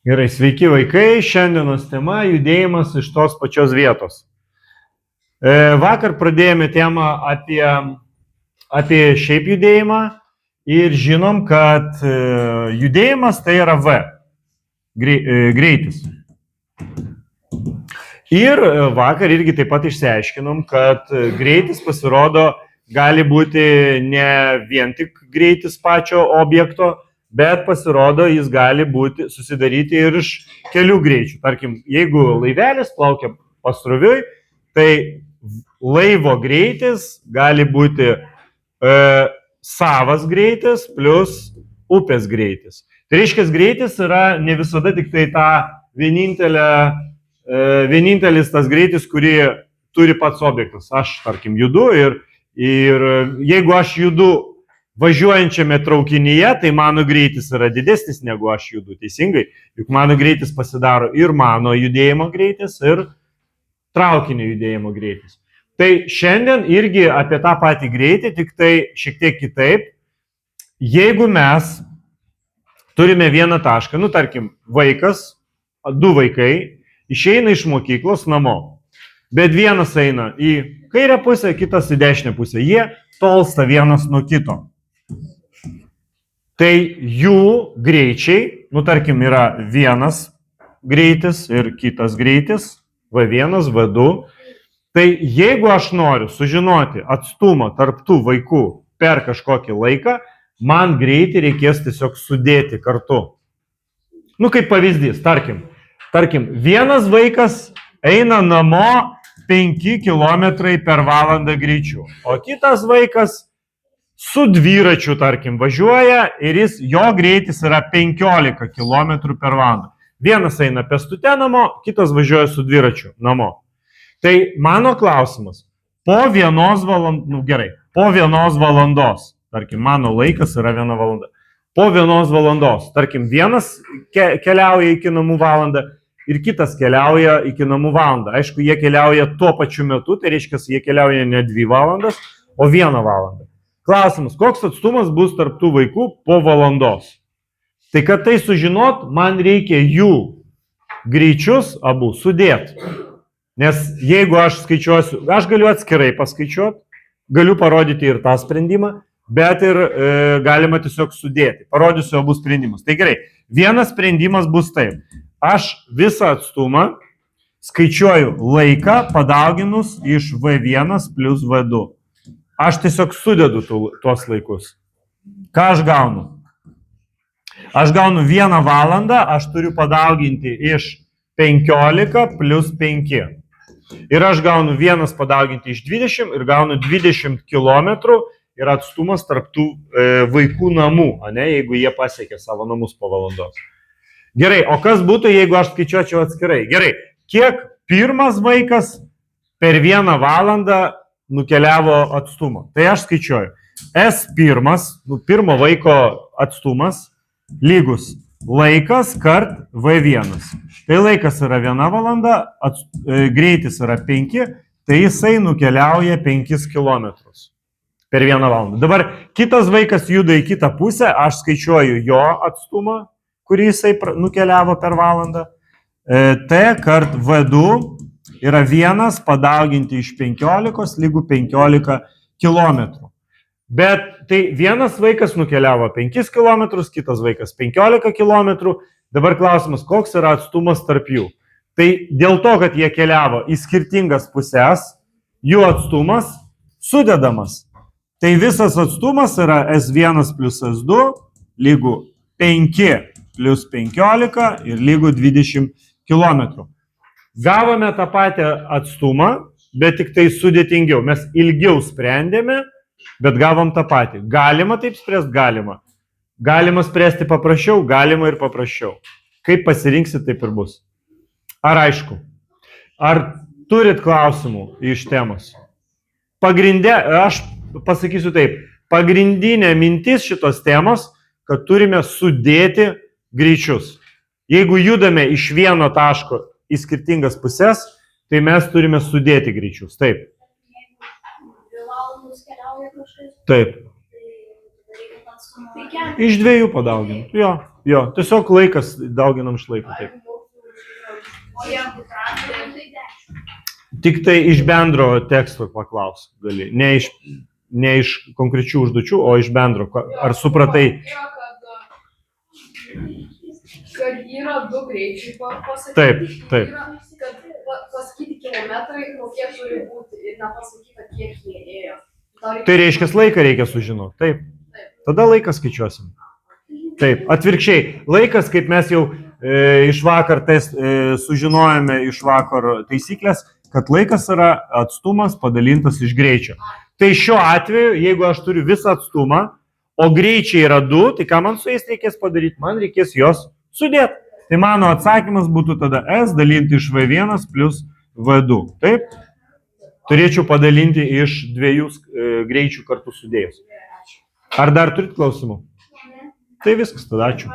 Gerai, sveiki vaikai, šiandienos tema – judėjimas iš tos pačios vietos. Vakar pradėjome temą apie šiaip judėjimą ir žinom, kad judėjimas tai yra V, greitis. Ir vakar irgi taip pat išsiaiškinom, kad greitis pasirodo gali būti ne vien tik greitis pačio objekto, bet pasirodo jis gali susidaryti ir iš kelių greičių. Tarkim, jeigu laivelis plaukia pasroviui, tai laivo greitis gali būti savas greitis plus upės greitis. Tai reiškia, greitis yra ne visada tik tai ta vienintelis tas greitis, kurį turi pats objektas. Aš, tarkim, judu ir jeigu aš judu važiuojančiame traukinyje, tai mano greitis yra didesnis negu aš judu, teisingai. Juk mano greitis pasidaro ir mano judėjimo greitis, ir traukinio judėjimo greitis. Tai šiandien irgi apie tą patį greitį, tik tai šiek tiek kitaip. Jeigu mes turime vieną tašką, tarkim, du vaikai, išeina iš mokyklos namo, bet vienas eina į kairę pusę, kitas į dešinę pusę. Jie tolsta vienas nuo kito. Tai jų greičiai, tarkim, yra vienas greitis ir kitas greitis, V1, V2. Tai jeigu aš noriu sužinoti atstumą tarp tų vaikų per kažkokį laiką, man greitį reikės tiesiog sudėti kartu. Kaip pavyzdys, tarkim, vienas vaikas eina namo 5 km per valandą greičiu, o kitas vaikas su dviračiu, tarkim, važiuoja ir jo greitis yra 15 km per valandą. Vienas eina pėstute namo, kitas važiuoja su dviračiu namo. Tai mano klausimas, po vienos valandos, tarkim, mano laikas yra 1 valanda, po 1 valandos, tarkim, vienas keliauja iki namų valandą ir kitas keliauja iki namų valandą. Aišku, jie keliauja tuo pačiu metu, tai reiškia, jie keliauja ne 2 valandas, o 1 valandą. Klausimas, koks atstumas bus tarp tų vaikų po valandos? Tai kad tai sužinot, man reikia jų greičius abu sudėti. Nes jeigu aš skaičiuosiu, aš galiu atskirai paskaičiuoti, galiu parodyti ir tą sprendimą, bet ir galima tiesiog sudėti. Parodysiu abu sprendimus. Tai gerai, vienas sprendimas bus taip. Aš visą atstumą skaičiuoju laiką padauginus iš V1 plus V2. Aš tiesiog sudedu tuos laikus. Ką aš gaunu? Aš gaunu 1 valandą, aš turiu padauginti iš 15 plus 5. Ir aš gaunu 1 padauginti iš 20 ir gaunu 20 km ir atstumas tarp tų vaikų namų, jeigu jie pasiekia savo namus po valandos. Gerai, o kas būtų, jeigu aš skaičiuočiau atskirai? Gerai, kiek pirmas vaikas per 1 valandą nukeliavo atstumą? Tai aš skaičiuoju. S1, pirmo vaiko atstumas, lygus laikas kart V1. Tai laikas yra 1 valanda, greitis yra 5, tai jisai nukeliauja 5 km per 1 valandą. Dabar kitas vaikas juda į kitą pusę, aš skaičiuoju jo atstumą, kurį jisai nukeliavo per valandą. T kart V2 yra 1 padauginti iš 15 lygų 15 km. Bet tai vienas vaikas nukeliavo 5 km, kitas vaikas 15 km. Dabar klausimas, koks yra atstumas tarp jų? Tai dėl to, kad jie keliavo į skirtingas pusės, jų atstumas sudedamas. Tai visas atstumas yra S1 plus S2 lygų 5 plus 15 ir lygų 20 km. Gavome tą patį atstumą, bet tik tai sudėtingiau. Mes ilgiau sprendėme, bet gavom tą patį. Galima taip spręsti? Galima. Galima spręsti paprasčiau? Galima ir paprasčiau. Kaip pasirinksit, taip ir bus. Ar aišku? Ar turit klausimų iš temos? Aš pasakysiu taip. Pagrindinė mintis šitos temos, kad turime sudėti greičius. Jeigu judame iš vieno taško į skirtingas pusės, tai mes turime sudėti greičius. Taip. Taip. Iš 2 padauginti. Jo. Jo, tiesiog laikas dauginam iš laiko. Taip. O jeigu trečdalis, tai 10. Tik tai iš bendro teksto paklaus gali. Ne iš konkrečių užduočių, o iš bendro. Ar supratai? Kad yra 2 greičiai pasakyti. Taip. Kad pasakyti kilometrai, kokie turi būti ir nepasakyta, kiek jie ėjo. Tai reiškia, laiką reikia sužinoti. Taip. Tada laiką skaičiuosim. Taip. Atvirkščiai. Laikas, kaip mes jau iš vakar sužinojome iš vakar taisyklės, kad laikas yra atstumas padalintas iš greičio. Tai šiuo atveju, jeigu aš turiu visą atstumą, o greičiai yra 2, tai ką man su jais reikės padaryti? Man reikės juos sudėti. Tai mano atsakymas būtų tada S dalinti iš V1 plus V2. Taip? Turėčiau padalinti iš 2 greičių kartu sudėjus. Ar dar turit klausimų? Tai viskas, tada ačiū.